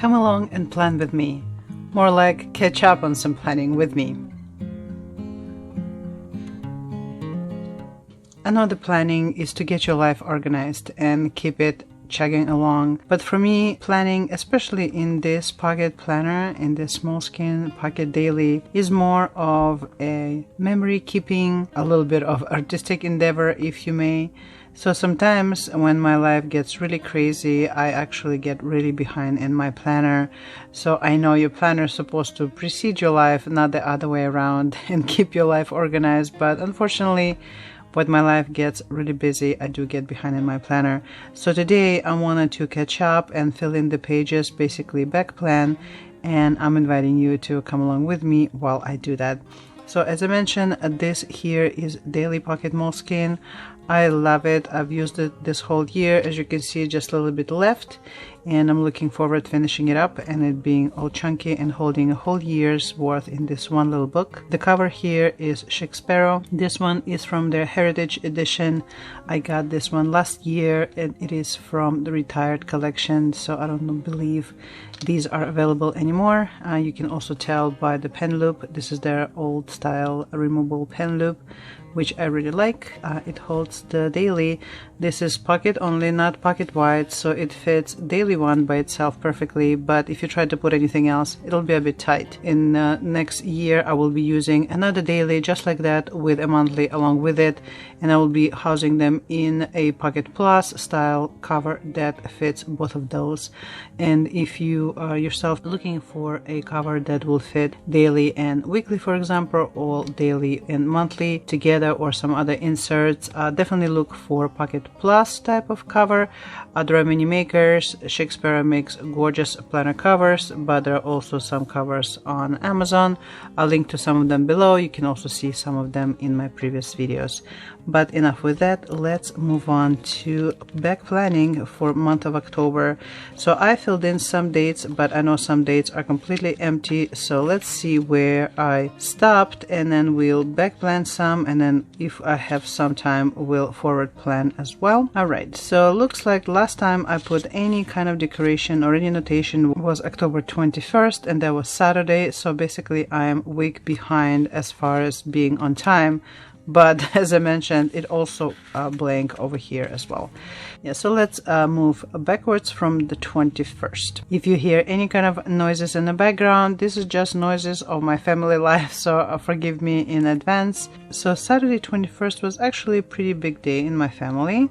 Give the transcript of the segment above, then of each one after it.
Come along and plan with me. More like catch up on some planning with me. I know the planning is to get your life organized and keep it chugging along, but for me, planning, especially in this pocket planner, in this Moleskine Pocket Daily, is more of a memory keeping, a little bit of artistic endeavor, if you may. So sometimes when my life gets really crazy, I actually get really behind in my planner. So I know your planner is supposed to precede your life, not the other way around, and keep your life organized, but unfortunately, when my life gets really busy, I do get behind in my planner. So today I wanted to catch up and fill in the pages, basically backplan, and I'm inviting you to come along with me while I do that. So as I mentioned, this here is Daily Pocket Moleskine. I love it. I've used it this whole year. As you can see, just a little bit left, and I'm looking forward to finishing it up and it being all chunky and holding a whole year's worth in this one little book. The cover here is Sparrow. This one is from their Heritage Edition. I got this one last year and it is from the retired collection, so I don't believe these are available anymore. You can also tell by the pen loop. This is their old style removable pen loop, which I really like. It holds the daily. This is pocket only, not pocket wide, so it fits daily one by itself perfectly, but if you try to put anything else, it'll be a bit tight. In next year, I will be using another daily just like that with a monthly along with it, and I will be housing them in a Pocket Plus style cover that fits both of those. And if you are yourself looking for a cover that will fit daily and weekly, for example, or daily and monthly together, or some other inserts, definitely look for Pocket Plus type of cover. There are many makers. Shakespeare makes gorgeous planner covers, but there are also some covers on Amazon. I'll link to some of them below. You can also see some of them in my previous videos. But enough with that, let's move on to back planning for month of October. So I filled in some dates, but I know some dates are completely empty, so let's see where I stopped, and then we'll back plan some, and then if I have some time we'll forward plan as well. Alright, so looks like last time I put any kind of decoration or any notation was October 21st, and that was Saturday, so basically I am a week behind as far as being on time. But as I mentioned, it also blank over here as well. Yeah, so let's move backwards from the 21st. If you hear any kind of noises in the background, this is just noises of my family life, so forgive me in advance. So Saturday 21st was actually a pretty big day in my family.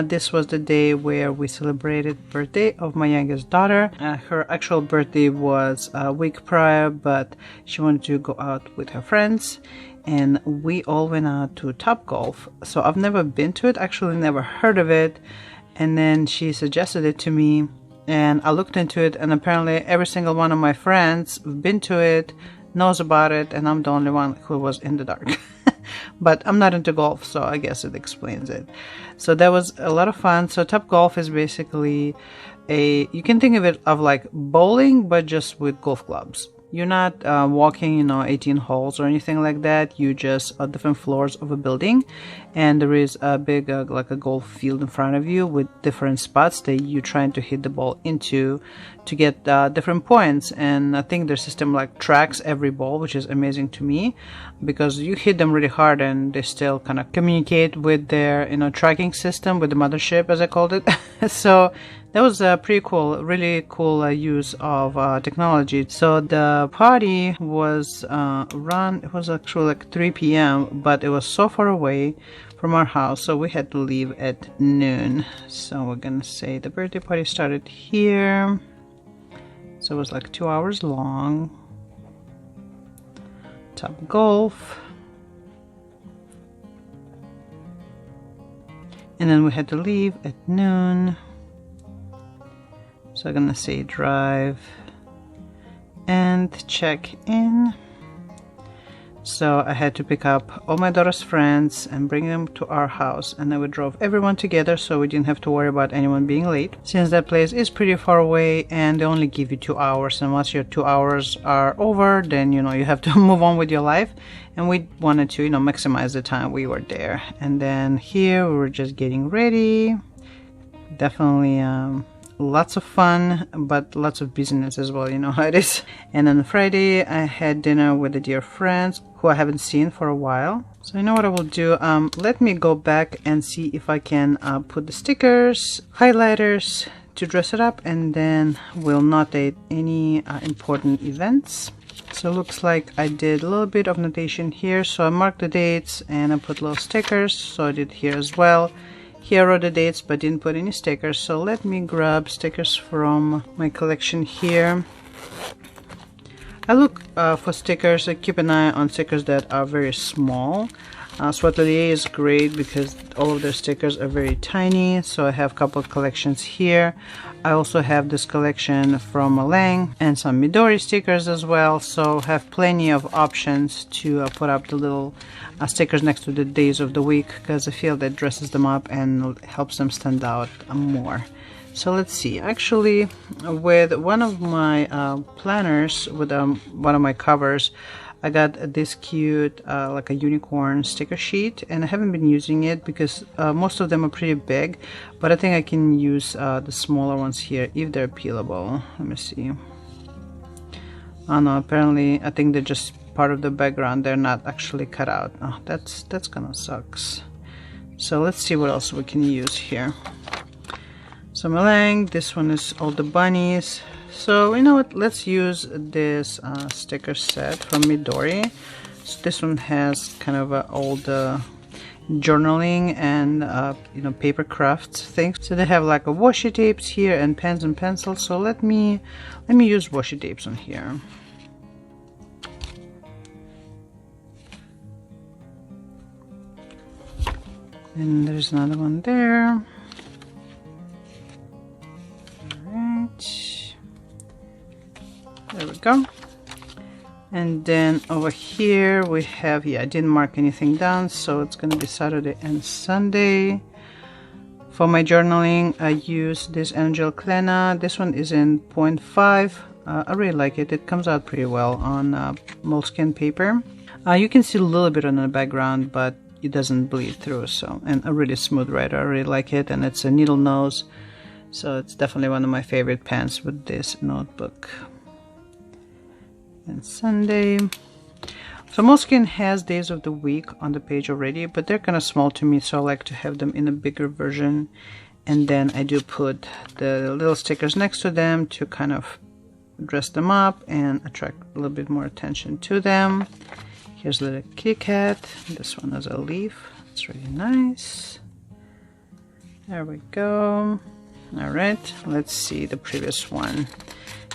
This was the day where we celebrated birthday of my youngest daughter. Her actual birthday was a week prior, but she wanted to go out with her friends, and we all went out to Topgolf. So I've never been to it, actually never heard of it, and then she suggested it to me, and I looked into it, and apparently every single one of my friends who've been to it knows about it, and I'm the only one who was in the dark. But I'm not into golf, so I guess it explains it. So that was a lot of fun. So Topgolf is basically you can think of it of like bowling, but just with golf clubs. You're not walking, 18 holes or anything like that. You just different floors of a building, and there is a big like a golf field in front of you with different spots that you're trying to hit the ball into to get different points. And I think their system like tracks every ball, which is amazing to me, because you hit them really hard and they still kind of communicate with their tracking system, with the mothership as I called it. So that was pretty cool, really cool use of technology. So the party was it was actually like 3 p.m, but it was so far away from our house, so we had to leave at noon. So we're gonna say the birthday party started here, so it was like 2 hours long. Topgolf, and then we had to leave at noon. So I'm gonna say drive and check in. So I had to pick up all my daughter's friends and bring them to our house, and then we drove everyone together so we didn't have to worry about anyone being late, since that place is pretty far away and they only give you 2 hours, and once your 2 hours are over, then you have to move on with your life, and we wanted to maximize the time we were there. And then here we were just getting ready. Definitely lots of fun, but lots of busyness as well, you know how it is. And on Friday I had dinner with a dear friends who I haven't seen for a while. So you know what I will do, let me go back and see if I can put the stickers, highlighters to dress it up, and then we'll notate any important events. So it looks like I did a little bit of notation here. So I marked the dates and I put little stickers. So I did here as well. Here I wrote the dates but didn't put any stickers. So let me grab stickers from my collection here. I look for stickers. I keep an eye on stickers that are very small. Suatelier is great because all of their stickers are very tiny. So I have a couple of collections here. I also have this collection from Molang and some Midori stickers as well. So have plenty of options to put up the little stickers next to the days of the week, because I feel that dresses them up and helps them stand out more. So let's see, actually with one of my planners, with one of my covers, I got this cute like a unicorn sticker sheet, and I haven't been using it because most of them are pretty big, but I think I can use the smaller ones here if they're peelable. Let me see. Oh no, apparently I think they're just part of the background, they're not actually cut out. Oh, that's gonna sucks. So let's see what else we can use here. So Molang, this one is all the bunnies. So you know what, let's use this sticker set from Midori. So this one has kind of old journaling and you know, paper crafts things. So they have like a washi tapes here and pens and pencils. So let me use washi tapes on here. And there's another one there. Alright. There we go. And then over here we have, yeah, I didn't mark anything down, so it's going to be Saturday and Sunday. For my journaling, I use this ENERGEL Clena. This one is in 0.5. I really like it. It comes out pretty well on moleskin paper. You can see a little bit on the background, but it doesn't bleed through. So, and a really smooth writer. I really like it, and it's a needle nose, so it's definitely one of my favorite pens with this notebook. And Sunday. So Moleskine has days of the week on the page already, but they're kind of small to me, so I like to have them in a bigger version. And then I do put the little stickers next to them to kind of dress them up and attract a little bit more attention to them. Here's a little kitty cat. This one is a leaf. It's really nice. There we go. All right, let's see the previous one.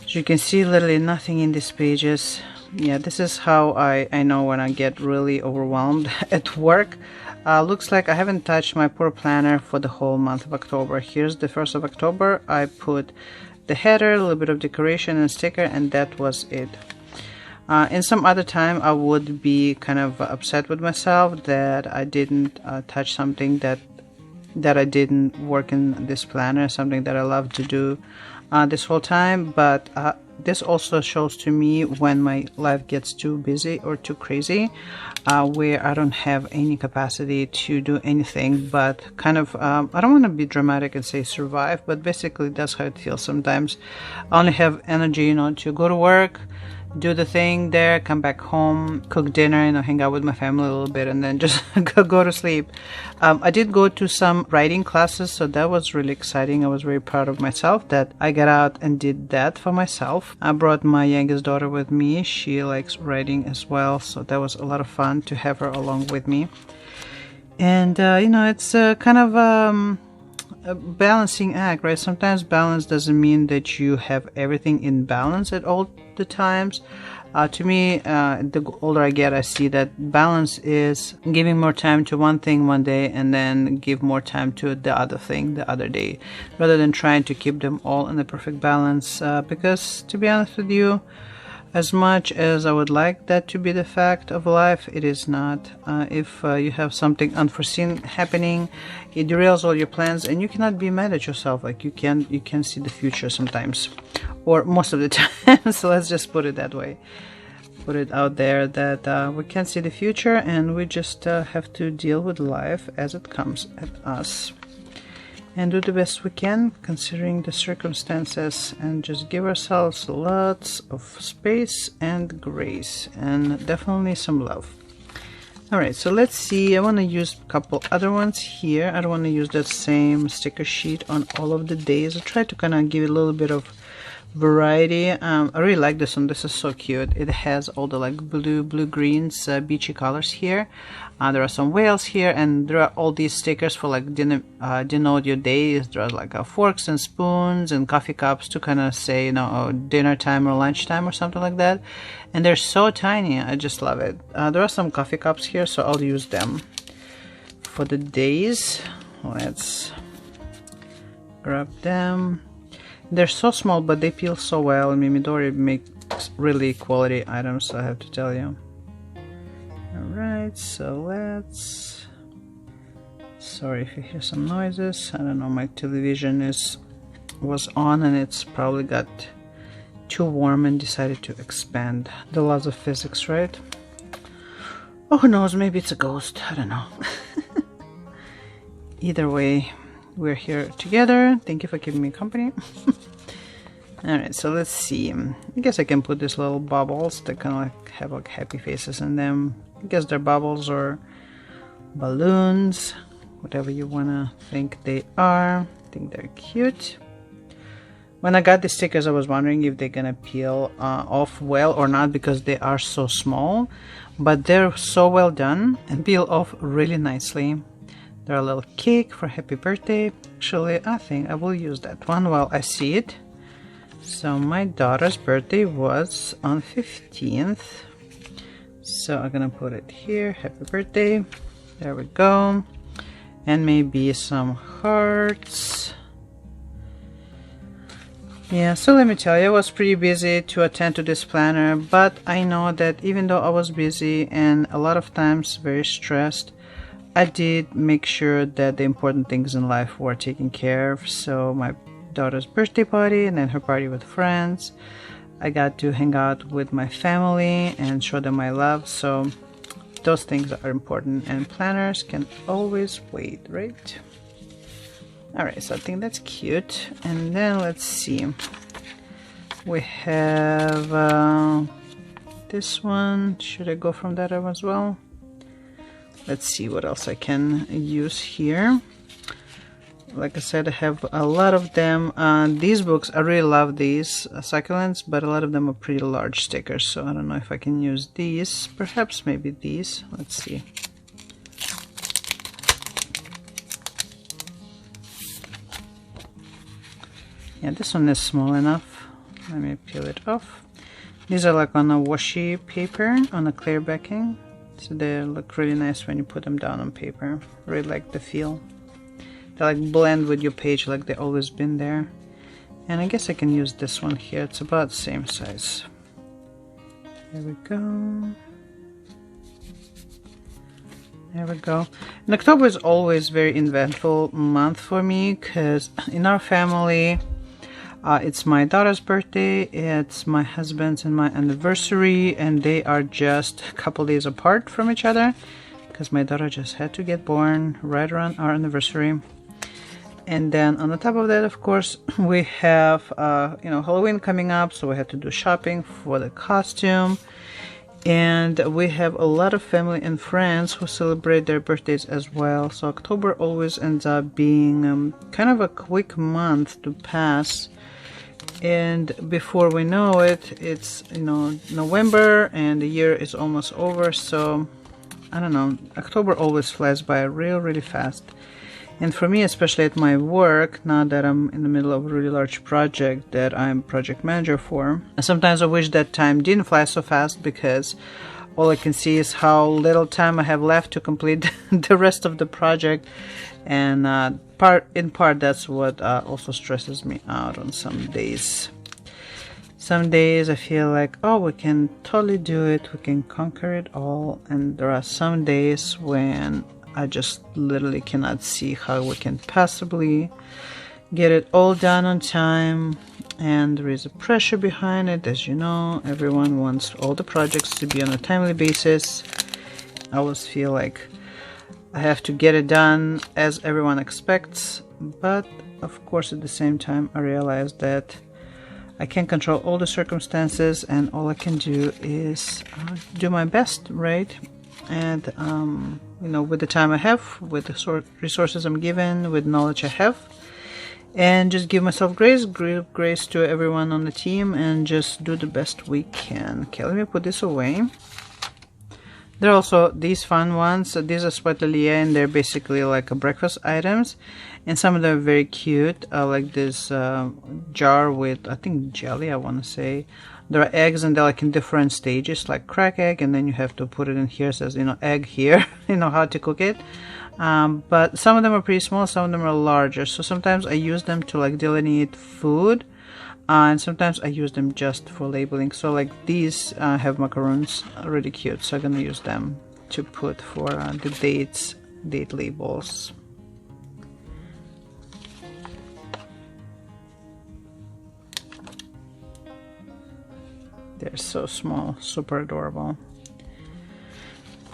As you can see, literally nothing in these pages. Yeah, this is how I know when I get really overwhelmed at work. Looks like I haven't touched my poor planner for the whole month of October. Here's the 1st of October. I put the header, a little bit of decoration and sticker, and that was it. In some other time I would be kind of upset with myself that I didn't touch something that I didn't work in this planner, something that I love to do this whole time. But this also shows to me when my life gets too busy or too crazy, where I don't have any capacity to do anything but kind of I don't want to be dramatic and say survive, but basically that's how it feels sometimes. I only have energy, you know, to go to work, do the thing there, come back home, cook dinner, you know, hang out with my family a little bit, and then just go to sleep. I did go to some writing classes, so that was really exciting. I was very proud of myself that I got out and did that for myself. I brought my youngest daughter with me. She likes writing as well, so that was a lot of fun to have her along with me. And you know, it's kind of a balancing act, right? Sometimes balance doesn't mean that you have everything in balance at all the times. To me, the older I get, I see that balance is giving more time to one thing one day and then give more time to the other thing the other day, rather than trying to keep them all in the perfect balance. Because to be honest with you, as much as I would like that to be the fact of life, it is not. If you have something unforeseen happening, it derails all your plans, and you cannot be mad at yourself. Like you can see the future sometimes, or most of the time. So let's just put it that way. Put it out there that we can see the future, and we just have to deal with life as it comes at us. and do the best we can considering the circumstances, and just give ourselves lots of space and grace and definitely some love. Alright, so let's see. I want to use a couple other ones here. I don't want to use that same sticker sheet on all of the days. I try to kind of give it a little bit of variety. I really like this one. This is so cute. It has all the like blue greens, beachy colors here. There are some whales here, and there are all these stickers for like denote your days. There are like forks and spoons and coffee cups to kind of say, you know, dinner time or lunchtime or something like that. And they're so tiny. I just love it. There are some coffee cups here, so I'll use them for the days. Let's grab them. They're so small, but they peel so well, and Mimidori makes really quality items, I have to tell you. Alright, so let's... Sorry if you hear some noises. I don't know, my television was on and it's probably got too warm and decided to expand. The laws of physics, right? Oh, who knows, maybe it's a ghost, I don't know. Either way, we're here together. Thank you for keeping me company. Alright, so let's see. I guess I can put these little bubbles that kind of like have like happy faces in them. I guess they're bubbles or balloons, whatever you want to think they are. I think they're cute. When I got the stickers, I was wondering if they're gonna peel off well or not, because they are so small, but they're so well done and peel off really nicely. They're a little cake for happy birthday. Actually, I think I will use that one while I see it. So my daughter's birthday was on 15th. So I'm gonna put it here. Happy birthday. There we go. And maybe some hearts. Yeah, so let me tell you, I was pretty busy to attend to this planner, but I know that even though I was busy and a lot of times very stressed, I did make sure that the important things in life were taken care of. So my daughter's birthday party and then her party with friends, I got to hang out with my family and show them my love. So those things are important, and planners can always wait, right? Alright, so I think that's cute. And then let's see, we have this one. Should I go from that as well? Let's see what else I can use here. Like I said, I have a lot of them. These books, I really love these succulents, but a lot of them are pretty large stickers, so I don't know if I can use these. Perhaps maybe these. Let's see. Yeah, this one is small enough. Let me peel it off. These are like on a washi paper, on a clear backing. So they look really nice when you put them down on paper. Really like the feel. They like blend with your page like they've always been there. And I guess I can use this one here. It's about the same size. There we go. There we go. And October is always a very eventful month for me, because in our family, it's my daughter's birthday, it's my husband's and my anniversary, and they are just a couple days apart from each other, because my daughter just had to get born right around our anniversary. And then on the top of that, of course, we have you know, Halloween coming up, so we had to do shopping for the costume. And we have a lot of family and friends who celebrate their birthdays as well. So October always ends up being kind of a quick month to pass. And before we know it, it's, you know, November and the year is almost over. So I don't know, October always flies by really fast. And for me, especially at my work, now that I'm in the middle of a really large project that I'm project manager for, sometimes I wish that time didn't fly so fast, because all I can see is how little time I have left to complete the rest of the project. And in part that's what also stresses me out on some days. Some days I feel like, oh, we can totally do it, we can conquer it all. And there are some days when I just literally cannot see how we can possibly get it all done on time. And there is a pressure behind it, as you know. Everyone wants all the projects to be on a timely basis. I always feel like I have to get it done as everyone expects, but of course at the same time I realize that I can't control all the circumstances, and all I can do is do my best, right? And you know, with the time I have, with the resources I'm given, with knowledge I have, and just give myself grace, give grace to everyone on the team, and just do the best we can. Okay, let me put this away. There are also these fun ones. These are Suatelier, and they're basically like a breakfast items, and some of them are very cute, like this jar with, I think, jelly, I want to say. There are eggs, and they're like in different stages, like crack egg, and then you have to put it in here. It says, you know, egg here, you know how to cook it. But some of them are pretty small, some of them are larger, so sometimes I use them to like delineate food, and sometimes I use them just for labeling. So like these have macaroons, really cute, so I'm gonna use them to put for the date labels. They're so small, super adorable.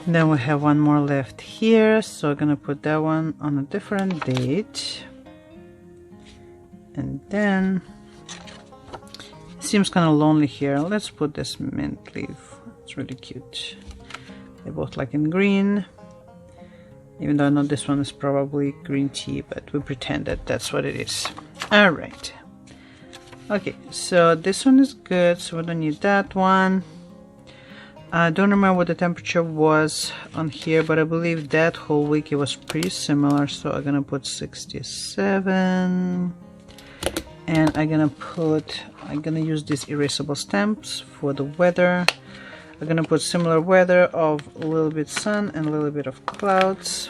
And then we have one more left here, so I'm gonna put that one on a different date. And then it seems kind of lonely here. Let's put this mint leaf. It's really cute. They're both like in green, even though I know this one is probably green tea, but we pretend that that's what it is. All right. Okay, so this one is good, so we don't need that one. I don't remember what the temperature was on here, but I believe that whole week it was pretty similar, so I'm gonna put 67. And I'm gonna use these erasable stamps for the weather. I'm gonna put similar weather of a little bit sun and a little bit of clouds.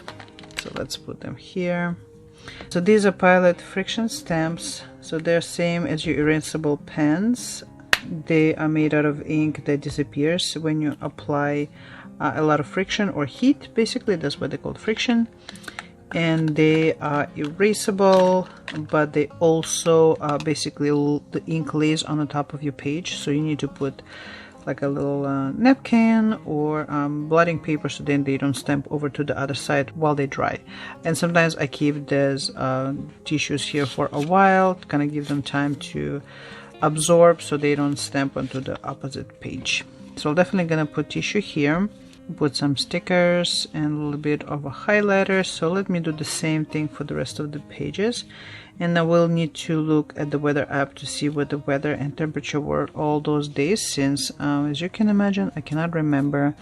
So let's put them here. So these are Pilot Frixion stamps. So they're same as your erasable pens. They are made out of ink that disappears when you apply a lot of friction or heat. Basically, that's what they call friction. And they are erasable, but they also basically the ink lays on the top of your page, so you need to put like a little napkin or blotting paper, so then they don't stamp over to the other side while they dry. And sometimes I keep these tissues here for a while to kind of give them time to absorb, so they don't stamp onto the opposite page. So I'm definitely gonna put tissue here, put some stickers and a little bit of a highlighter. So let me do the same thing for the rest of the pages, and I will need to look at the weather app to see what the weather and temperature were all those days, since as you can imagine, I cannot remember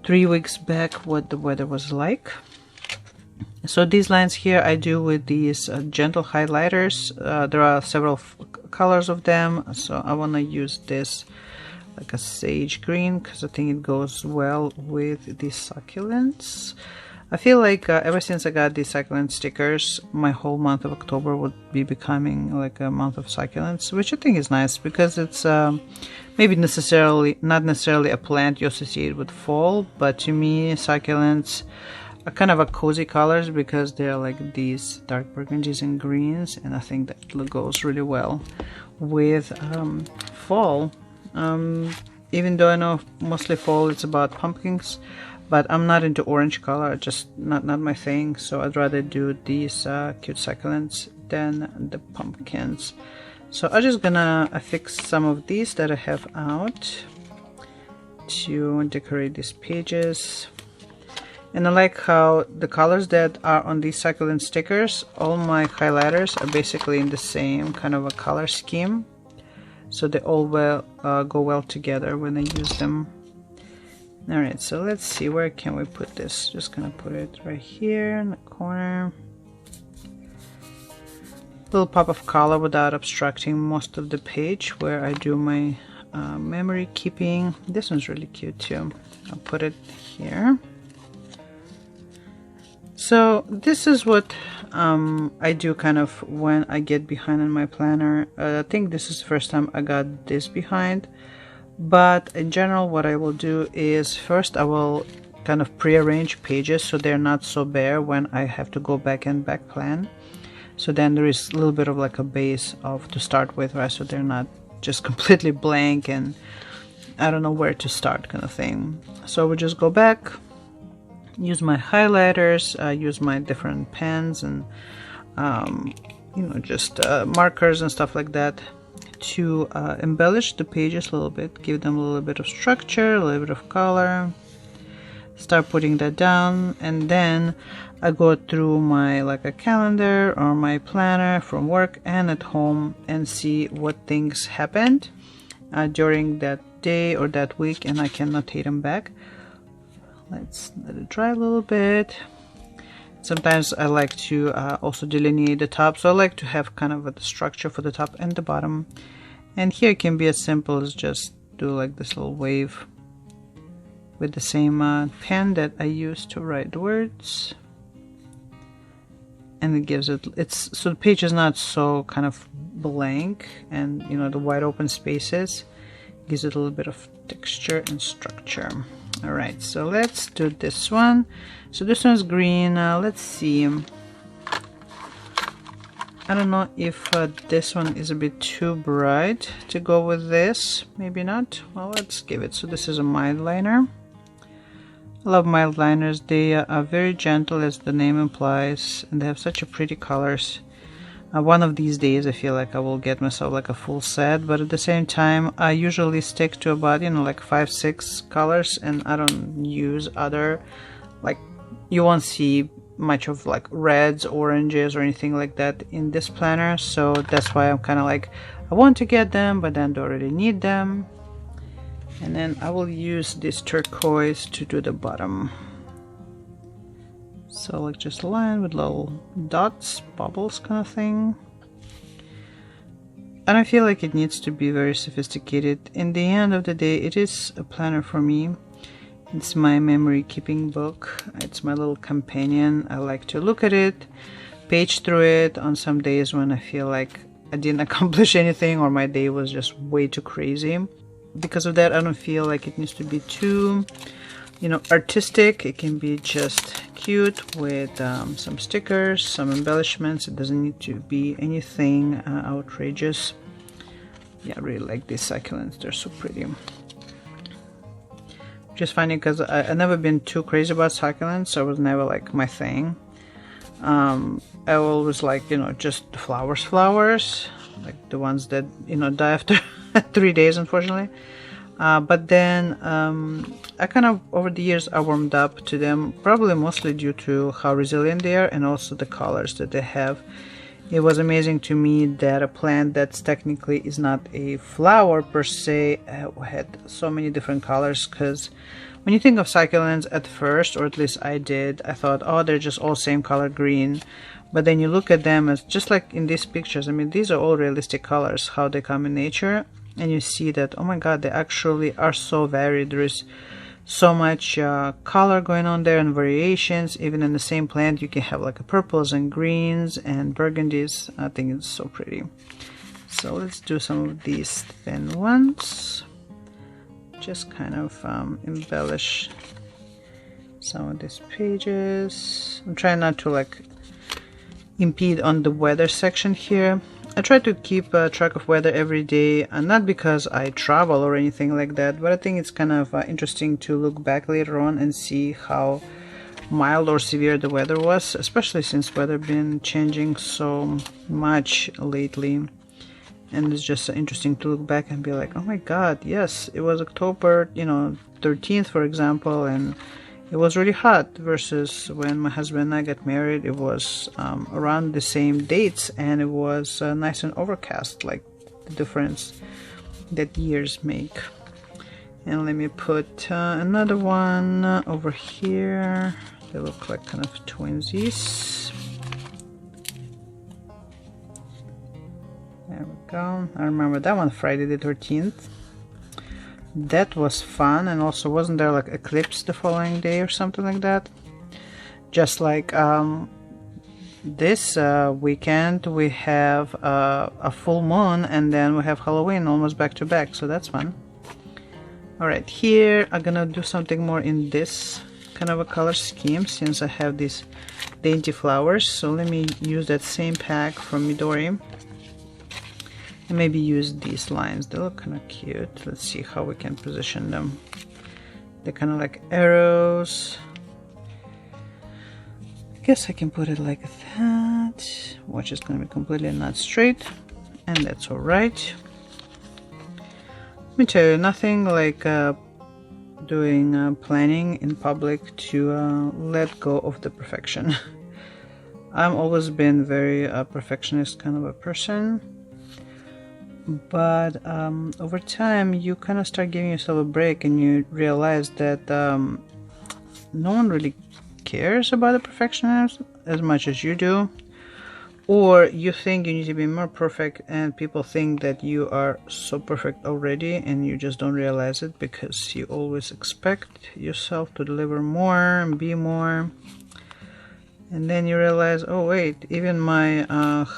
3 weeks back what the weather was like. So these lines here I do with these gentle highlighters. There are several colors of them, so I want to use this like a sage green because I think it goes well with these succulents. I feel like ever since I got these succulent stickers, my whole month of October would be becoming like a month of succulents, which I think is nice because it's maybe not necessarily a plant you associate with fall, but to me succulents are kind of a cozy colors because they're like these dark burgundies and greens, and I think that goes really well with fall. Even though I know mostly fall it's about pumpkins, but I'm not into orange color, just not my thing, so I'd rather do these cute succulents than the pumpkins. So I'm just gonna affix some of these that I have out to decorate these pages. And I like how the colors that are on these succulent stickers, all my highlighters are basically in the same kind of a color scheme, so they all go well together when I use them. Alright, so let's see, where can we put this? Just gonna put it right here in the corner. Little pop of color without obstructing most of the page where I do my memory keeping. This one's really cute too. I'll put it here. So this is what I do kind of when I get behind in my planner. I think this is the first time I got this behind, but in general what I will do is first I will kind of pre-arrange pages so they're not so bare when I have to go back and back plan. So then there is a little bit of like a base of to start with, right? So they're not just completely blank and I don't know where to start kind of thing. So we just go back use my highlighters, use my different pens and you know, just markers and stuff like that to embellish the pages a little bit, give them a little bit of structure, a little bit of color. Start putting that down, and then I go through my like a calendar or my planner from work and at home and see what things happened during that day or that week, and I can notate them back. Let's let it dry a little bit. Sometimes I like to also delineate the top, so I like to have kind of a structure for the top and the bottom. And here it can be as simple as just do like this little wave with the same pen that I use to write the words. And it gives it, it's so the page is not so kind of blank, and you know, the wide open spaces gives it a little bit of texture and structure. All right, so let's do this one. So this one's green. Let's see. I don't know if this one is a bit too bright to go with this. Maybe not. Well, let's give it. So this is a mild liner. I love mild liners. They are very gentle, as the name implies, and they have such a pretty colors. One of these days I feel like I will get myself like a full set, but at the same time I usually stick to about, you know, like 5-6 colors, and I don't use other, like, you won't see much of like reds, oranges or anything like that in this planner. So that's why I'm kind of like, I want to get them, but then don't already need them. And then I will use this turquoise to do the bottom. So like just a line with little dots, bubbles kind of thing. I don't feel like it needs to be very sophisticated. In the end of the day, it is a planner for me. It's my memory keeping book. It's my little companion. I like to look at it, page through it on some days when I feel like I didn't accomplish anything or my day was just way too crazy. Because of that, I don't feel like it needs to be too, you know, artistic. It can be just cute with some stickers, some embellishments. It doesn't need to be anything outrageous. Yeah, I really like these succulents. They're so pretty. Just funny because I've never been too crazy about succulents. So it was never like my thing. I always like, you know, just the flowers, like the ones that, you know, die after 3 days, unfortunately. But then I kind of, over the years, I warmed up to them, probably mostly due to how resilient they are and also the colors that they have. It was amazing to me that a plant that's technically is not a flower per se had so many different colors, because when you think of succulents at first, or at least I did, I thought, oh, they're just all same color green. But then you look at them as just like in these pictures. I mean, these are all realistic colors, how they come in nature. And you see that, oh my god, they actually are so varied. There is so much color going on there and variations. Even in the same plant, you can have like a purples and greens and burgundies. I think it's so pretty. So let's do some of these thin ones. Just kind of embellish some of these pages. I'm trying not to like impede on the weather section here. I try to keep track of weather every day, and not because I travel or anything like that, but I think it's kind of interesting to look back later on and see how mild or severe the weather was, especially since weather been changing so much lately. And it's just interesting to look back and be like, oh my god, yes, it was October, you know, 13th, for example, and it was really hot, versus when my husband and I got married, it was around the same dates, and it was nice and overcast, like the difference that years make. And let me put another one over here. They look like kind of twinsies. There we go. I remember that one, Friday the 13th. That was fun. And also, wasn't there like eclipse the following day or something like that? Just like this weekend we have a full moon, and then we have Halloween almost back to back, so that's fun. Alright, here I'm gonna do something more in this kind of a color scheme, since I have these dainty flowers. So let me use that same pack from Midori and maybe use these lines. They look kind of cute. Let's see how we can position them. They're kind of like arrows, guess I can put it like that. Watch is gonna be completely not straight, and that's all right. Let me tell you, nothing like doing planning in public to let go of the perfection. I've always been very perfectionist kind of a person, but over time you kind of start giving yourself a break and you realize that no one really cares about the perfectionism as much as you do, or you think you need to be more perfect and people think that you are so perfect already and you just don't realize it because you always expect yourself to deliver more and be more. And then you realize, oh wait, even my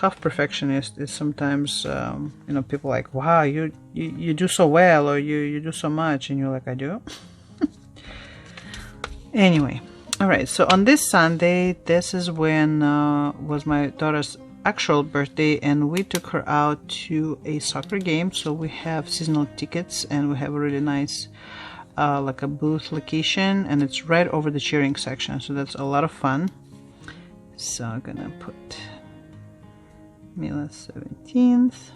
half perfectionist is sometimes, you know, people like, wow, you do so well, or you do so much, and you're like, I do. Anyway, all right. So on this Sunday, this is when was my daughter's actual birthday, and we took her out to a soccer game. So we have seasonal tickets, and we have a really nice, like a booth location, and it's right over the cheering section. So that's a lot of fun. So I'm gonna put Mila's 17th.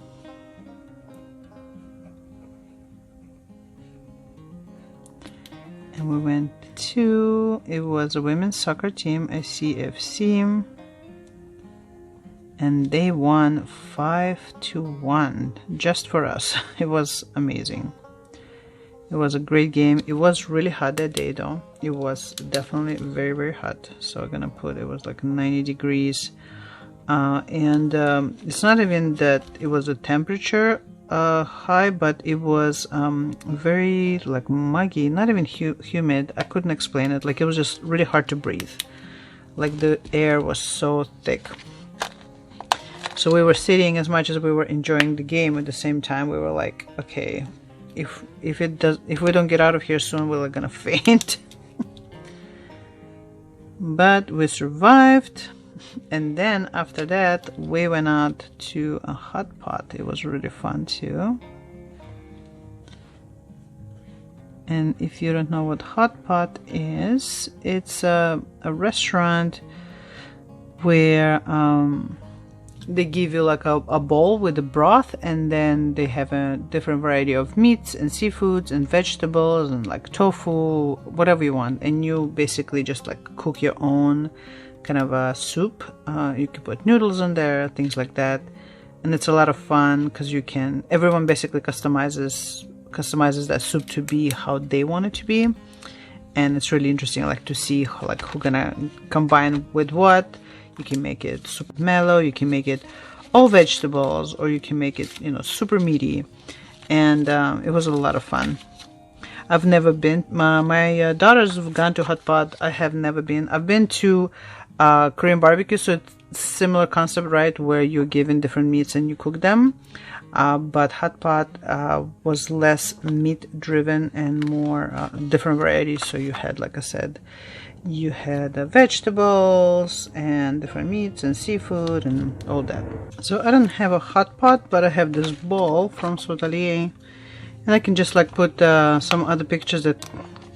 And we went to, it was a women's soccer team, a CFC, and they won 5-1 just for us. It was amazing. It was a great game. It was really hot that day though. It was definitely very, very hot. So I'm gonna put, it was like 90 degrees. And it's not even that it was a temperature high, but it was very like muggy, not even humid. I couldn't explain it. Like it was just really hard to breathe. Like the air was so thick. So we were sitting, as much as we were enjoying the game, at the same time we were like, okay, if we don't get out of here soon, we're gonna faint. But we survived, and then after that we went out to a hot pot. It was really fun too. And if you don't know what hot pot is, it's a restaurant where they give you like a bowl with a broth, and then they have a different variety of meats and seafoods and vegetables and like tofu, whatever you want, and you basically just like cook your own kind of a soup. You can put noodles in there, things like that, and it's a lot of fun because you can, everyone basically customizes that soup to be how they want it to be, and it's really interesting, like to see like who gonna combine with what. You can make it super mellow, you can make it all vegetables, or you can make it, you know, super meaty. And it was a lot of fun. I've never been, my daughters have gone to hot pot. I have never been. I've been to Korean barbecue, so it's similar concept, right, where you're given different meats and you cook them. But hot pot was less meat driven and more different varieties. So you had, like I said, you had vegetables and different meats and seafood and all that. So I don't have a hot pot, but I have this bowl from Suatelier, and I can just like put some other pictures that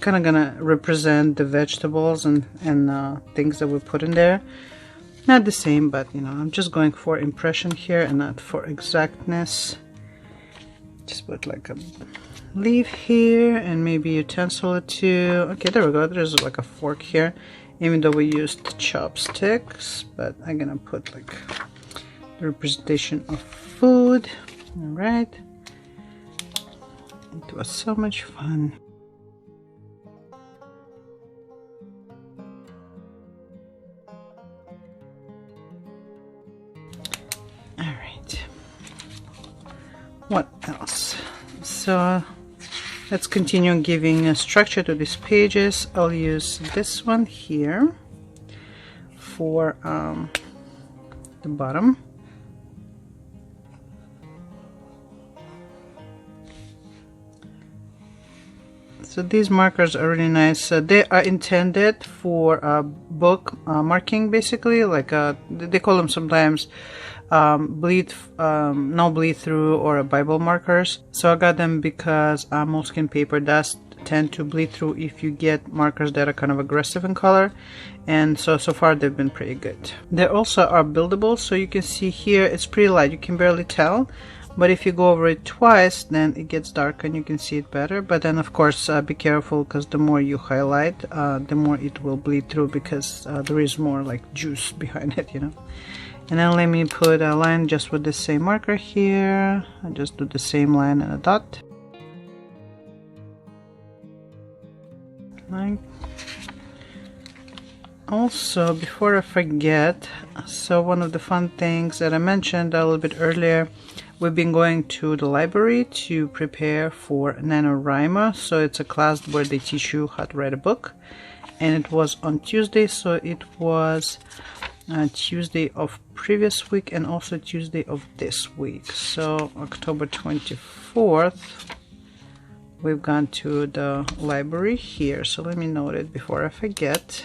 kind of gonna represent the vegetables and things that we put in there. Not the same, but you know, I'm just going for impression here and not for exactness. Just put like a leaf here and maybe utensil or two. Okay, there we go. There's like a fork here, even though we used chopsticks, but I'm gonna put like the representation of food. All right, it was so much fun. All right, what else? So let's continue giving a structure to these pages. I'll use this one here for the bottom. So these markers are really nice. They are intended for book marking, basically. Like they call them sometimes no bleed through or Bible markers. So I got them because Moleskine paper does tend to bleed through if you get markers that are kind of aggressive in color, and so far they've been pretty good. They also are buildable, so you can see here it's pretty light, you can barely tell, but if you go over it twice then it gets dark and you can see it better. But then of course be careful, because the more you highlight the more it will bleed through, because there is more like juice behind it, you know. And then let me put a line just with the same marker here. I just do the same line and a dot. Also, before I forget, so one of the fun things that I mentioned a little bit earlier, we've been going to the library to prepare for NaNoWriMo. So it's a class where they teach you how to write a book, and it was on Tuesday, so it was Tuesday of previous week and also Tuesday of this week. So October 24th we've gone to the library here, so let me note it before I forget.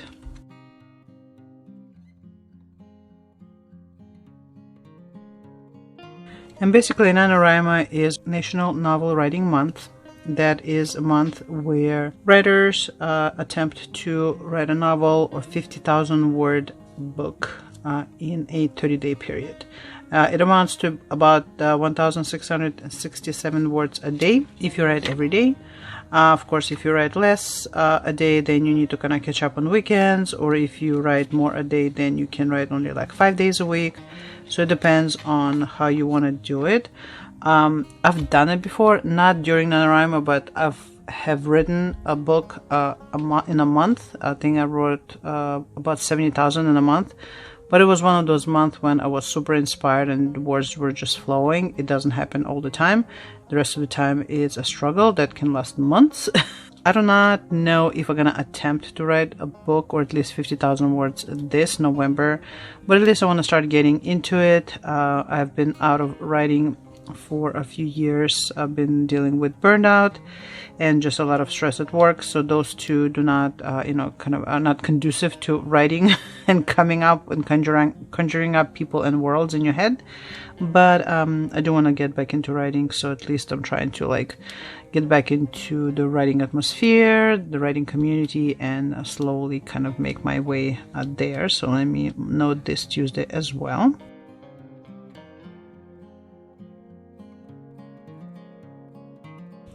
And basically NaNoWriMo is National Novel Writing Month. That is a month where writers attempt to write a novel or 50,000 word book in a 30-day period. It amounts to about 1,667 words a day if you write every day. Of course, if you write less a day, then you need to kind of catch up on weekends, or if you write more a day, then you can write only like 5 days a week. So it depends on how you want to do it. I've done it before, not during NaNoWriMo, but have written a book in a month. I think I wrote about 70,000 in a month. But it was one of those months when I was super inspired and the words were just flowing. It doesn't happen all the time. The rest of the time is a struggle that can last months. I do not know if I'm gonna attempt to write a book or at least 50,000 words this November, but at least I want to start getting into it. I've been out of writing for a few years. I've been dealing with burnout and just a lot of stress at work, so those two do not kind of are not conducive to writing and coming up and conjuring up people and worlds in your head. But I do want to get back into writing, so at least I'm trying to like get back into the writing atmosphere, the writing community, and slowly kind of make my way there. So let me note this Tuesday as well.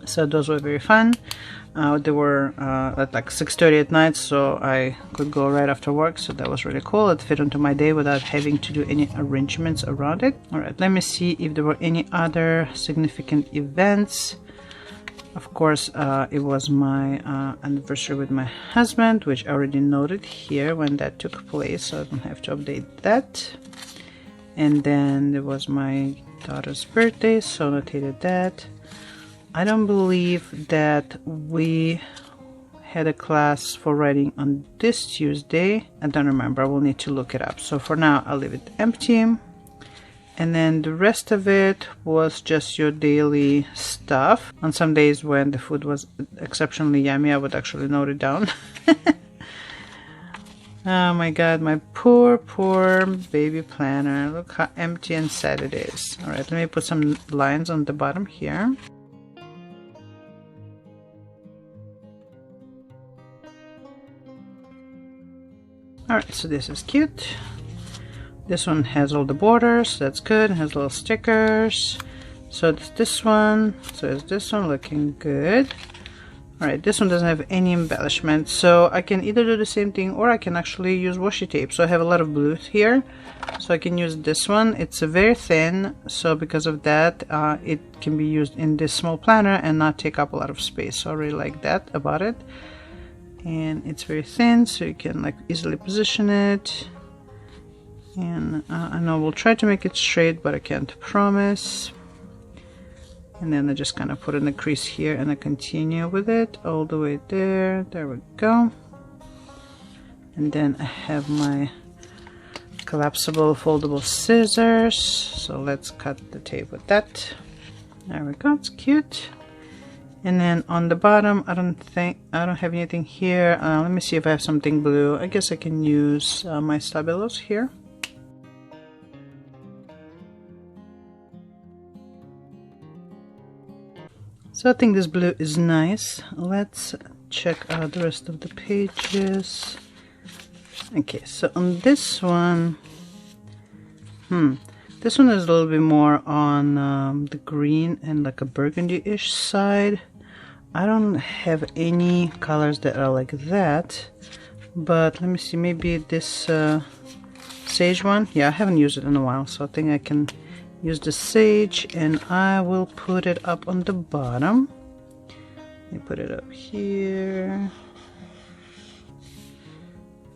So those were very fun. They were at like 6:30 at night, so I could go right after work, so that was really cool. It fit into my day without having to do any arrangements around it. Alright, let me see if there were any other significant events. Of course, it was my anniversary with my husband, which I already noted here when that took place, so I don't have to update that. And then there was my daughter's birthday, so notated that. I don't believe that we had a class for writing on this Tuesday. I don't remember. I will need to look it up. So for now, I'll leave it empty. And then the rest of it was just your daily stuff. On some days when the food was exceptionally yummy, I would actually note it down. Oh my god, my poor baby planner. Look how empty and sad it is. Alright, let me put some lines on the bottom here. Alright, so this is cute. This one has all the borders, that's good. It has little stickers. So it's this one, so it's this one, looking good. Alright, this one doesn't have any embellishment, so I can either do the same thing or I can actually use washi tape. So I have a lot of blue here, so I can use this one. It's very thin, so because of that, it can be used in this small planner and not take up a lot of space. So I really like that about it. And it's very thin, so you can like easily position it. And I know we'll try to make it straight, but I can't promise. And then I just kind of put in a crease here and I continue with it all the way there. There we go. And then I have my collapsible foldable scissors, so let's cut the tape with that. There we go, it's cute. And then on the bottom, I don't have anything here. Let me see if I have something blue. I guess I can use my Stabilos here. So I think this blue is nice. Let's check out the rest of the pages. Okay, so on this one, this one is a little bit more on the green and like a burgundy-ish side. I don't have any colors that are like that, but let me see, maybe this sage one. Yeah, I haven't used it in a while, so I think I can use the sage, and I will put it up on the bottom. Let me put it up here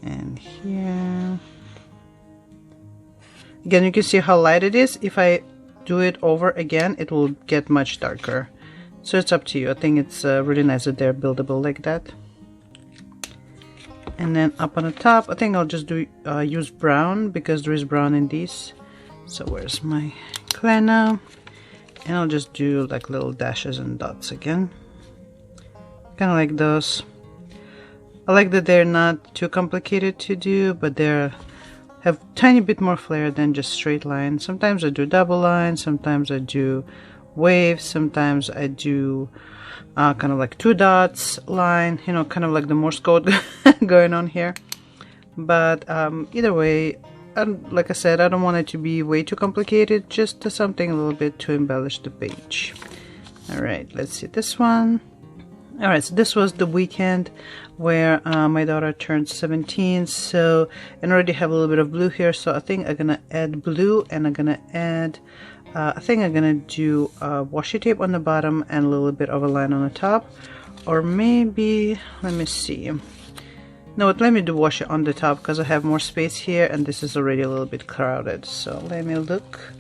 and here. Again, you can see how light it is. If I do it over again, it will get much darker. So it's up to you. I think it's really nice that they're buildable like that. And then up on the top, I think I'll just do use brown, because there is brown in these. So where's my Clena? And I'll just do like little dashes and dots again. Kind of like those. I like that they're not too complicated to do, but they're have tiny bit more flair than just straight lines. Sometimes I do double lines, sometimes I do waves, sometimes I do kind of like 2 dots line, you know, kind of like the Morse code going on here. But either way, like I said, I don't want it to be way too complicated, just something a little bit to embellish the page. Alright, let's see this one. Alright, so this was the weekend where my daughter turned 17, so and I already have a little bit of blue here, so I think I'm gonna add blue, and I'm gonna add I think I'm gonna do washi tape on the bottom and a little bit of a line on the top, or maybe, let me see. No, let me do washi on the top because I have more space here, and this is already a little bit crowded. So let me look.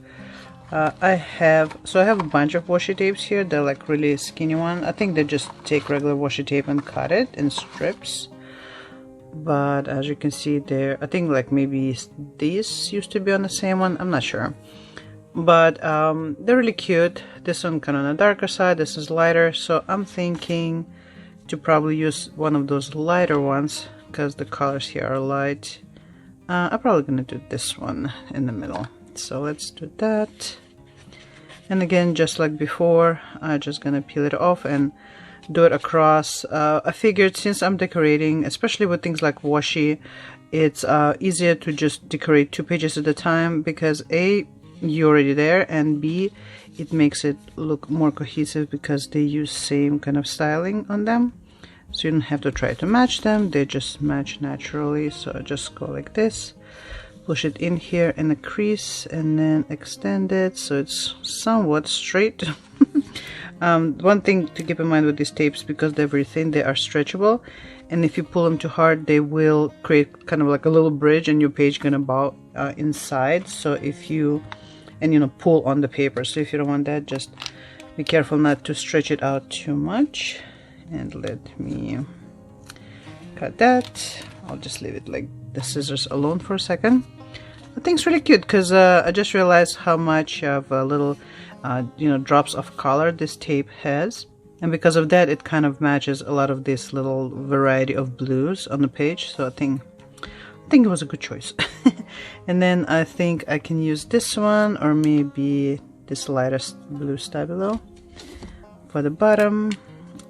I have a bunch of washi tapes here. They're like really skinny one. I think they just take regular washi tape and cut it in strips. But as you can see there, I think like maybe these used to be on the same one. I'm not sure. But they're really cute. This one kind of on the darker side. This is lighter. So I'm thinking to probably use one of those lighter ones because the colors here are light. I'm probably gonna do this one in the middle. So let's do that. And again, just like before, I'm just gonna peel it off and do it across. I figured since I'm decorating, especially with things like washi, it's easier to just decorate 2 pages at a time, because A, you're already there, and B, it makes it look more cohesive because they use same kind of styling on them. So you don't have to try to match them, they just match naturally. So I just go like this, push it in here in a crease, and then extend it so it's somewhat straight. One thing to keep in mind with these tapes, because they're very thin, they are stretchable, and if you pull them too hard, they will create kind of like a little bridge, and your page gonna bow inside. So if you pull on the paper, so if you don't want that, just be careful not to stretch it out too much. And let me cut that. I'll just leave it like the scissors alone for a second. I think it's really cute because I just realized how much of a little drops of color this tape has, and because of that it kind of matches a lot of this little variety of blues on the page. So I think it was a good choice. And then I think I can use this one, or maybe this lightest blue stabilo for the bottom.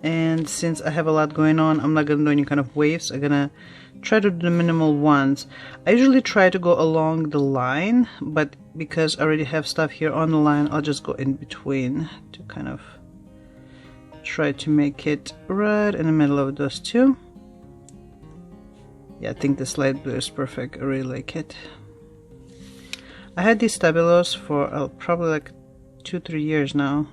And since I have a lot going on, I'm not gonna do any kind of waves. I'm gonna try to do the minimal ones. I usually try to go along the line, but because I already have stuff here on the line, I'll just go in between to kind of try to make it right in the middle of those two. Yeah, I think this light blue is perfect. I really like it. I had these stabilos for probably like 2-3 years now.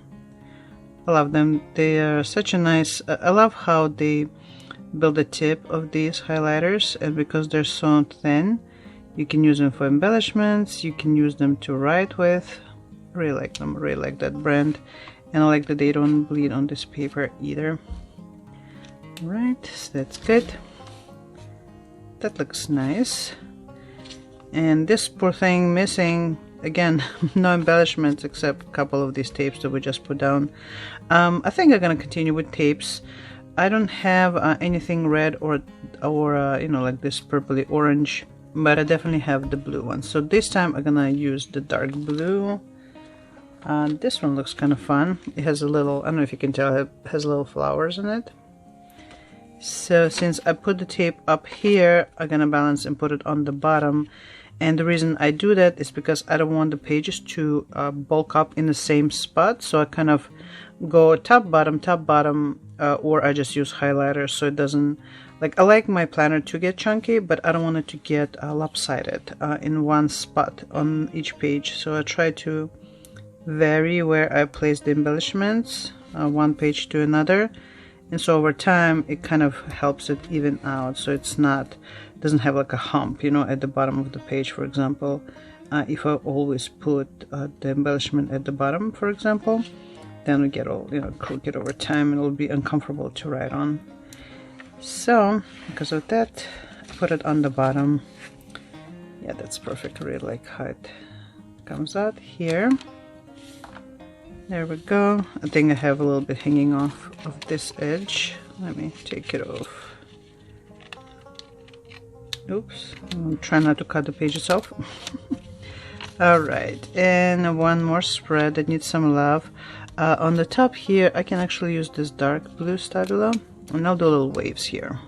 I love them. They are such a nice, I love how they build the tip of these highlighters, and because they're so thin, you can use them for embellishments, you can use them to write with. I really like them, I really like that brand, and I like that they don't bleed on this paper either. Right, so that's good. That looks nice. And this poor thing missing, again, no embellishments except a couple of these tapes that we just put down. I think I'm gonna continue with tapes. I don't have anything red or like this purpley orange, but I definitely have the blue one. So this time I'm gonna use the dark blue. This one looks kind of fun. It has a little, I don't know if you can tell, it has little flowers in it. So since I put the tape up here, I'm gonna balance and put it on the bottom. And the reason I do that is because I don't want the pages to bulk up in the same spot. So I kind of go top, bottom, or I just use highlighters so it doesn't, like, I like my planner to get chunky, but I don't want it to get lopsided in one spot on each page. So I try to vary where I place the embellishments, one page to another, and so over time it kind of helps it even out, so it's not, doesn't have like a hump, you know, at the bottom of the page, for example. If I always put the embellishment at the bottom, for example, then we get all, you know, crooked over time and it'll be uncomfortable to write on. So because of that, I put it on the bottom. Yeah, that's perfect. I really like how it comes out here. There we go. I think I have a little bit hanging off of this edge. Let me take it off. Oops. I'm trying not to cut the pages off. Alright, and one more spread that needs some love. On the top here, I can actually use this dark blue stabilo, and I'll do little waves here,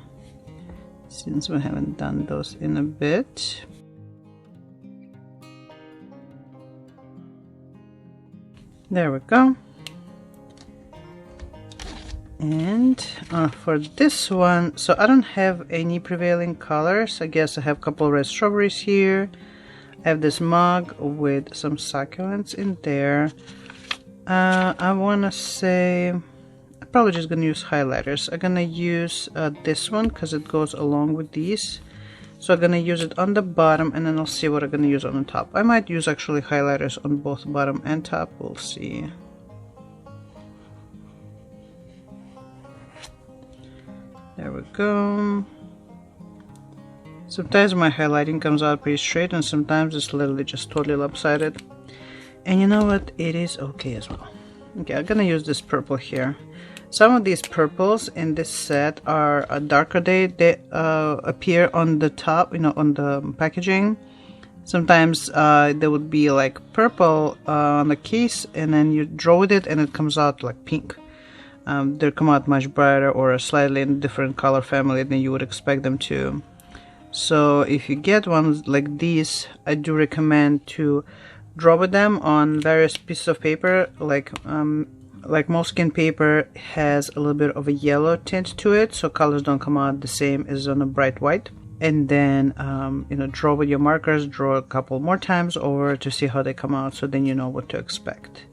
since we haven't done those in a bit. There we go. And for this one, so I don't have any prevailing colors. I guess I have a couple red strawberries here. I have this mug with some succulents in there. I want to say I'm probably just gonna use highlighters. I'm gonna use this one because it goes along with these. So I'm gonna use it on the bottom, and then I'll see what I'm gonna use on the top. I might use actually highlighters on both bottom and top. We'll see. There we go. Sometimes my highlighting comes out pretty straight, and sometimes it's literally just totally lopsided. And you know what? It is okay as well. Okay, I'm gonna use this purple here. Some of these purples in this set are darker. They appear on the top, you know, on the packaging. Sometimes there would be like purple on the case, and then you draw with it and it comes out like pink. They come out much brighter or slightly in a different color family than you would expect them to. So if you get ones like these, I do recommend to draw with them on various pieces of paper, like Moleskine paper has a little bit of a yellow tint to it, so colors don't come out the same as on a bright white. And then you know, draw with your markers, draw a couple more times over to see how they come out, so then you know what to expect.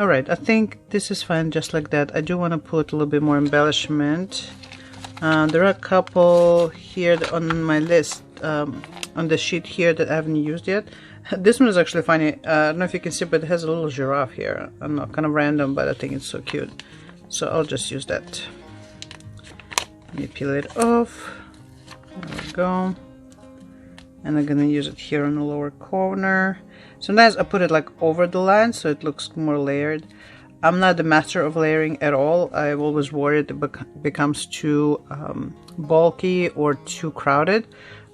Alright, I think this is fine just like that. I do want to put a little bit more embellishment. There are a couple here on my list, on the sheet here, that I haven't used yet. This one is actually funny. I don't know if you can see, but it has a little giraffe here. I don't know, kind of random, but I think it's so cute. So I'll just use that. Let me peel it off. There we go. And I'm gonna use it here in the lower corner. Sometimes I put it like over the line so it looks more layered. I'm not the master of layering at all. I've always worried it becomes too bulky or too crowded.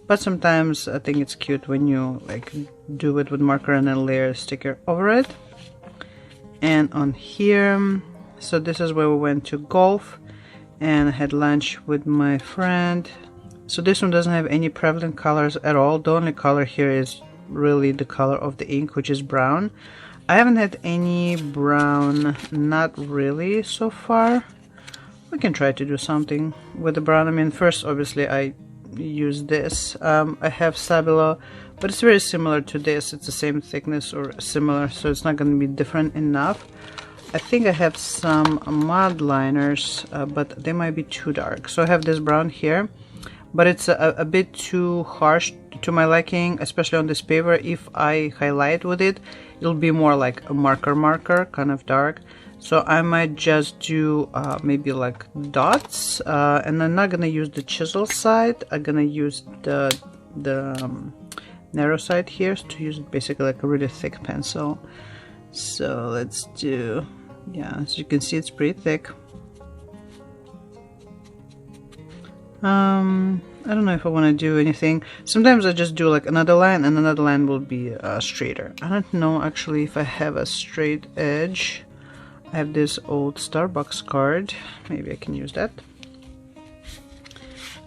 But sometimes I think it's cute when you like do it with marker and then layer a sticker over it. And on here, so this is where we went to golf and I had lunch with my friend. So this one doesn't have any prevalent colors at all. The only color here is really the color of the ink, which is brown. I haven't had any brown, not really so far. We can try to do something with the brown. I mean, first obviously I use this. I have Stabilo, but it's very similar to this. It's the same thickness or similar, so it's not going to be different enough. I think I have some mud liners, but they might be too dark. So I have this brown here, but it's a bit too harsh to my liking, especially on this paper. If I highlight with it, it'll be more like a marker, kind of dark. So I might just do maybe like dots, and I'm not gonna use the chisel side. I'm gonna use the narrow side here to use basically like a really thick pencil. So let's do, yeah, as you can see, it's pretty thick. I don't know if I want to do anything. Sometimes I just do like another line, and another line will be straighter. I don't know actually if I have a straight edge. I have this old Starbucks card. Maybe I can use that.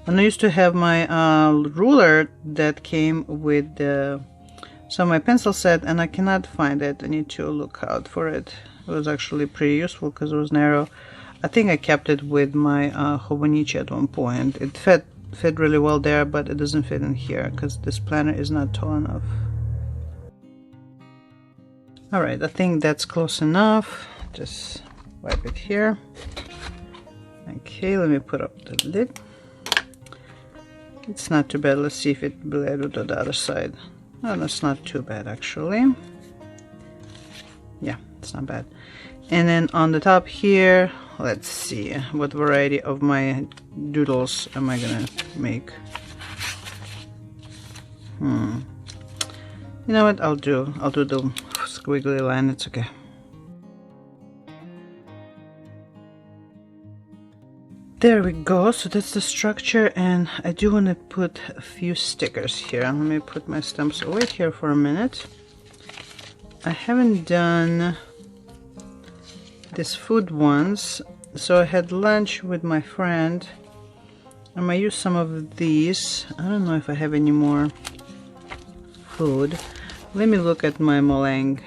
And I used to have my ruler that came with the my pencil set, and I cannot find it. I need to look out for it. It was actually pretty useful because it was narrow. I think I kept it with my Hobonichi at one point. It fit really well there, but it doesn't fit in here because this planner is not tall enough. Alright, I think that's close enough. Just wipe it here. Okay, let me put up the lid. It's not too bad. Let's see if it bled to the other side. Oh, that's not too bad actually. Yeah, it's not bad. And then on the top here, let's see what variety of my doodles am I gonna make. You know what, I'll do the squiggly line. It's okay. There we go. So that's the structure, and I do want to put a few stickers here. Let me put my stamps away here for a minute. I haven't done these food ones, so I had lunch with my friend. I might use some of these. I don't know if I have any more food. Let me look at my Molang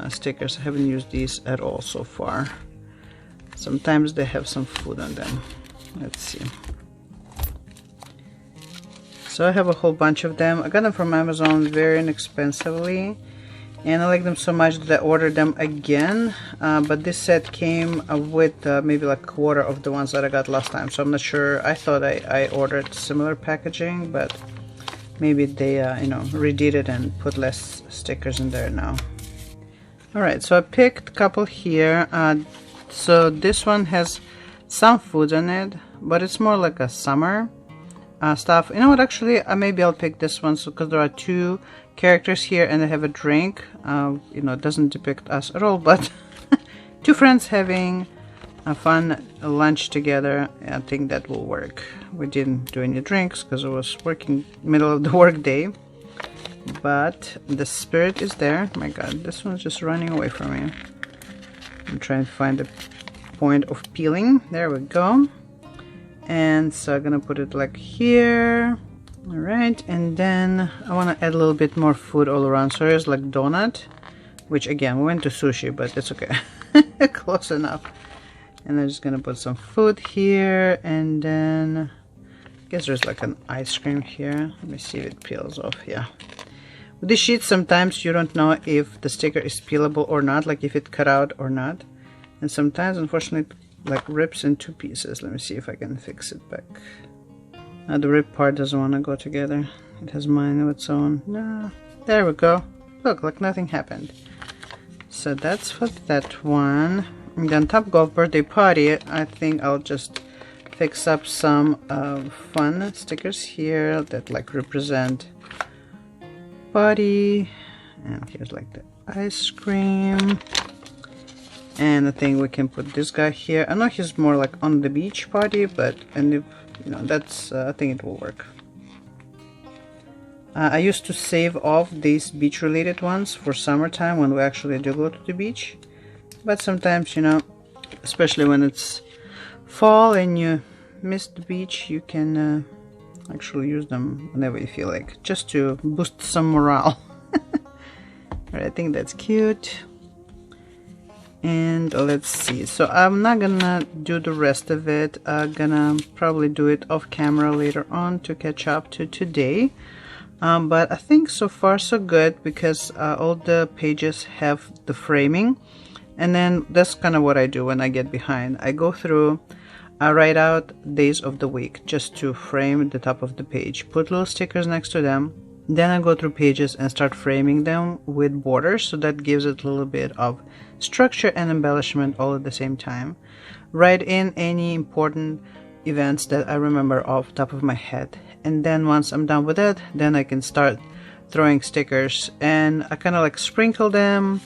stickers. I haven't used these at all so far. Sometimes they have some food on them. Let's see. So I have a whole bunch of them. I got them from Amazon very inexpensively, and I like them so much that I ordered them again. But this set came with maybe like a quarter of the ones that I got last time, so I'm not sure. I thought I ordered similar packaging, but maybe they you know, redid it and put less stickers in there now. Alright, so I picked a couple here. So this one has some food on it, but it's more like a summer stuff. You know what, actually maybe I'll pick this one, so because there are two characters here and they have a drink. You know, it doesn't depict us at all, but two friends having a fun lunch together. I think that will work. We didn't do any drinks because I was working middle of the work day, but the spirit is there. My god, this one's just running away from me. I'm trying to find the point of peeling. There we go. And so I'm gonna put it like here. All right, and then I want to add a little bit more food all around. So here's like donut, which again we went to sushi, but it's okay. Close enough. And I'm just gonna put some food here, and then I guess there's like an ice cream here. Let me see if it peels off. Yeah, with these sheets sometimes you don't know if the sticker is peelable or not, like if it cut out or not. And sometimes, unfortunately, it like rips in two pieces. Let me see if I can fix it back. The rip part doesn't want to go together. It has mine of its own. No, there we go. Look, like nothing happened. So that's for that one. And then Top Golf Birthday Party, I think I'll just fix up some fun stickers here that like represent party. And here's like the ice cream. And I think we can put this guy here. I know he's more like on the beach party, but and if you know, that's I think it will work. I used to save off these beach related ones for summertime when we actually do go to the beach, but sometimes, you know, especially when it's fall and you miss the beach, you can actually use them whenever you feel like, just to boost some morale. Alright, I think that's cute. And let's see, so I'm not gonna do the rest of it. I'm gonna probably do it off camera later on to catch up to today. But I think so far so good, because all the pages have the framing, and then that's kind of what I do when I get behind. I go through, I write out days of the week just to frame the top of the page, put little stickers next to them. Then I go through pages and start framing them with borders, so that gives it a little bit of structure and embellishment all at the same time. Write in any important events that I remember off the top of my head, and then once I'm done with that, then I can start throwing stickers, and I kind of like sprinkle them,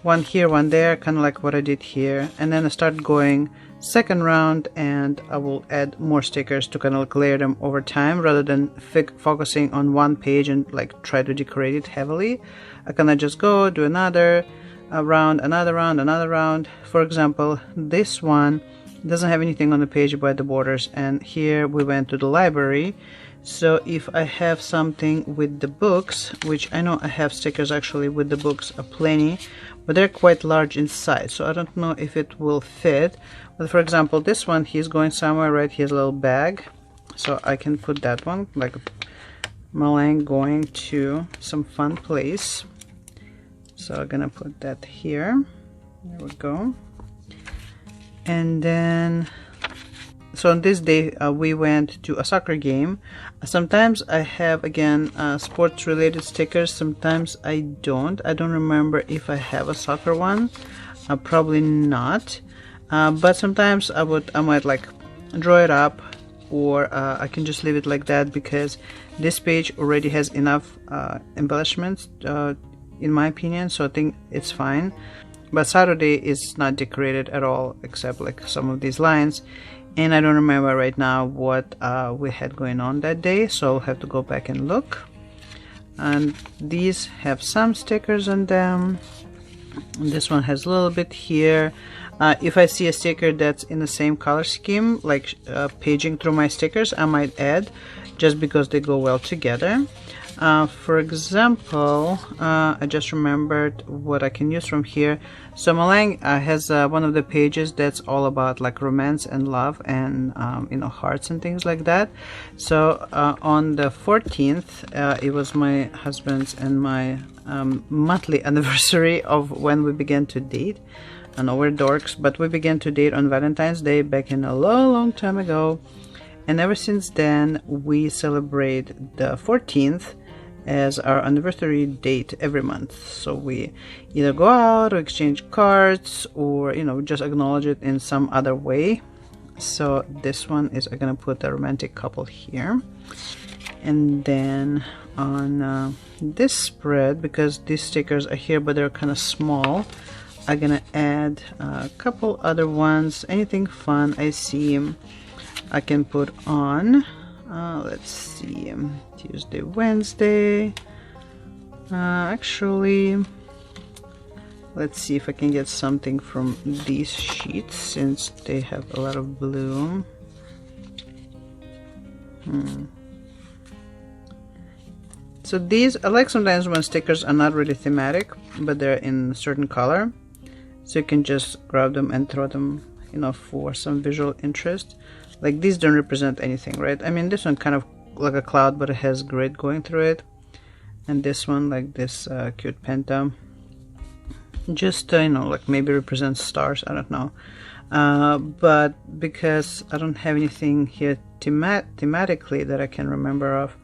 one here, one there, kind of like what I did here, and then I start going second round, and I will add more stickers to kind of like layer them over time rather than focusing on one page and like try to decorate it heavily. I kind of just go do another round, another round, another round. For example, this one doesn't have anything on the page but the borders, and here we went to the library. So if I have something with the books, which I know I have stickers actually with the books plenty, but they're quite large in size, so I don't know if it will fit. But for example, this one, he's going somewhere, right? He has a little bag, so I can put that one, like Molang going to some fun place. So I'm gonna put that here. There we go. And then, so on this day we went to a soccer game. Sometimes I have, again, sports related stickers, sometimes I don't remember if I have a soccer one. Probably not, but sometimes I might like draw it up, or I can just leave it like that because this page already has enough embellishments in my opinion, so I think it's fine. But Saturday is not decorated at all except like some of these lines, and I don't remember right now what we had going on that day, so I'll have to go back and look. And these have some stickers on them. This one has a little bit here. If I see a sticker that's in the same color scheme, like paging through my stickers, I might add just because they go well together. For example, I just remembered what I can use from here. So Molang has one of the pages that's all about like romance and love and you know, hearts and things like that. So on the 14th, it was my husband's and my monthly anniversary of when we began to date. I know we're dorks, but we began to date on Valentine's Day back in a long time ago, and ever since then we celebrate the 14th as our anniversary date every month. So we either go out or exchange cards, or you know, just acknowledge it in some other way. So this one is, I'm gonna put the romantic couple here, and then on this spread, because these stickers are here but they're kind of small, I'm gonna add a couple other ones. Anything fun I see I can put on. Let's see, Tuesday, Wednesday. Actually, let's see if I can get something from these sheets since they have a lot of blue. So these, I like sometimes when stickers are not really thematic, but they're in a certain color. So you can just grab them and throw them, you know, for some visual interest. Like these don't represent anything, right? I mean, this one kind of like a cloud, but it has grid going through it. And this one, like this cute Pentel, just you know, like maybe represents stars, I don't know. But because I don't have anything here thematically that I can remember of,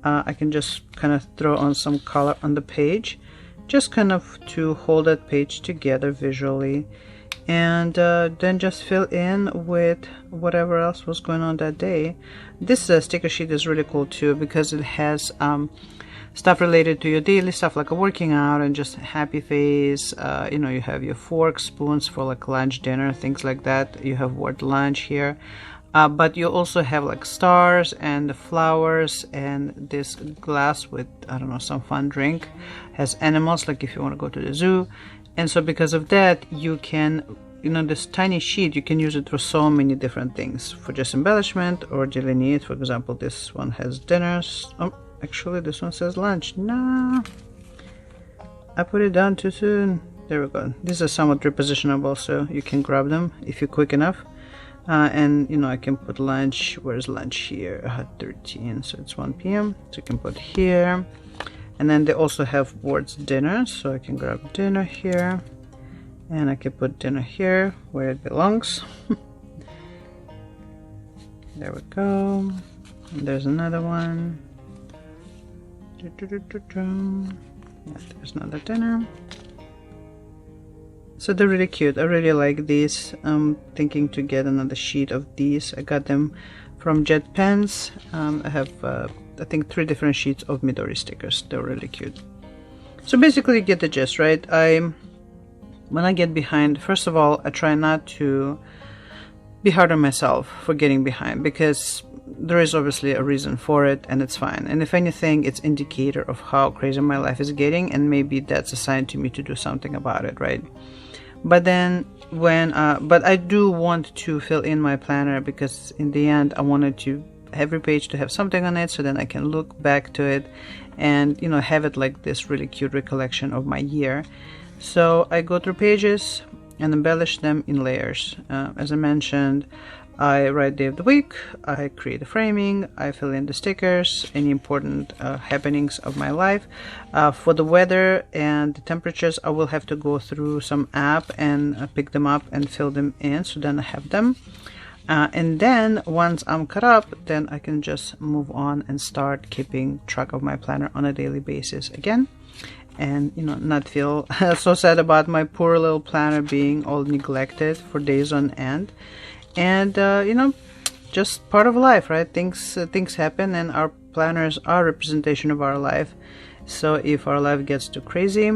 I can just kind of throw on some color on the page, just kind of to hold that page together visually, and then just fill in with whatever else was going on that day. This sticker sheet is really cool too, because it has stuff related to your daily stuff, like a working out and just happy face. You know, you have your forks, spoons for like lunch, dinner, things like that. You have word lunch here, but you also have like stars and the flowers, and this glass with, I don't know, some fun drink, has animals, like if you want to go to the zoo. And so because of that, you can, you know, this tiny sheet, you can use it for so many different things, for just embellishment or delineate. For example, this one has dinners. Oh, actually this one says lunch. Nah, I put it down too soon. There we go. These are somewhat repositionable, so you can grab them if you're quick enough. And you know, I can put lunch. Where's lunch here? 13, so it's 1 p.m. so you can put here. And then they also have words dinner, so I can grab dinner here, and I can put dinner here where it belongs. There we go. And there's another one. Yeah, there's another dinner. So they're really cute. I really like these. I'm thinking to get another sheet of these. I got them from Jet Pens. I have I think 3 different sheets of Midori stickers. They're really cute. So basically you get the gist, right? When I get behind, first of all, I try not to be hard on myself for getting behind, because there is obviously a reason for it, and it's fine. And if anything, it's indicator of how crazy my life is getting, and maybe that's a sign to me to do something about it, right? But then but I do want to fill in my planner, because in the end I wanted to every page to have something on it, so then I can look back to it and, you know, have it like this really cute recollection of my year. So I go through pages and embellish them in layers. As I mentioned, I write day of the week, I create the framing, I fill in the stickers, any important happenings of my life. For the weather and the temperatures, I will have to go through some app and pick them up and fill them in, so then I have them. And then once I'm caught up, then I can just move on and start keeping track of my planner on a daily basis again. And, you know, not feel so sad about my poor little planner being all neglected for days on end. And you know, just part of life, right? Things happen, and our planners are a representation of our life. So if our life gets too crazy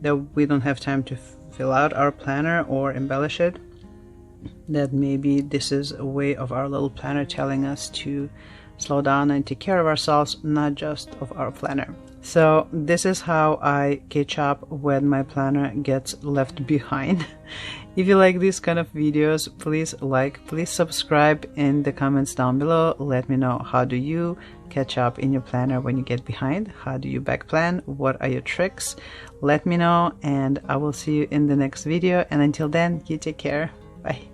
that we don't have time to fill out our planner or embellish it, that maybe this is a way of our little planner telling us to slow down and take care of ourselves, not just of our planner. So this is how I catch up when my planner gets left behind. If you like these kind of videos, please subscribe in the comments down below. Let me know, how do you catch up in your planner when you get behind? How do you backplan? What are your tricks? Let me know, and I will see you in the next video. And until then, you take care. Bye.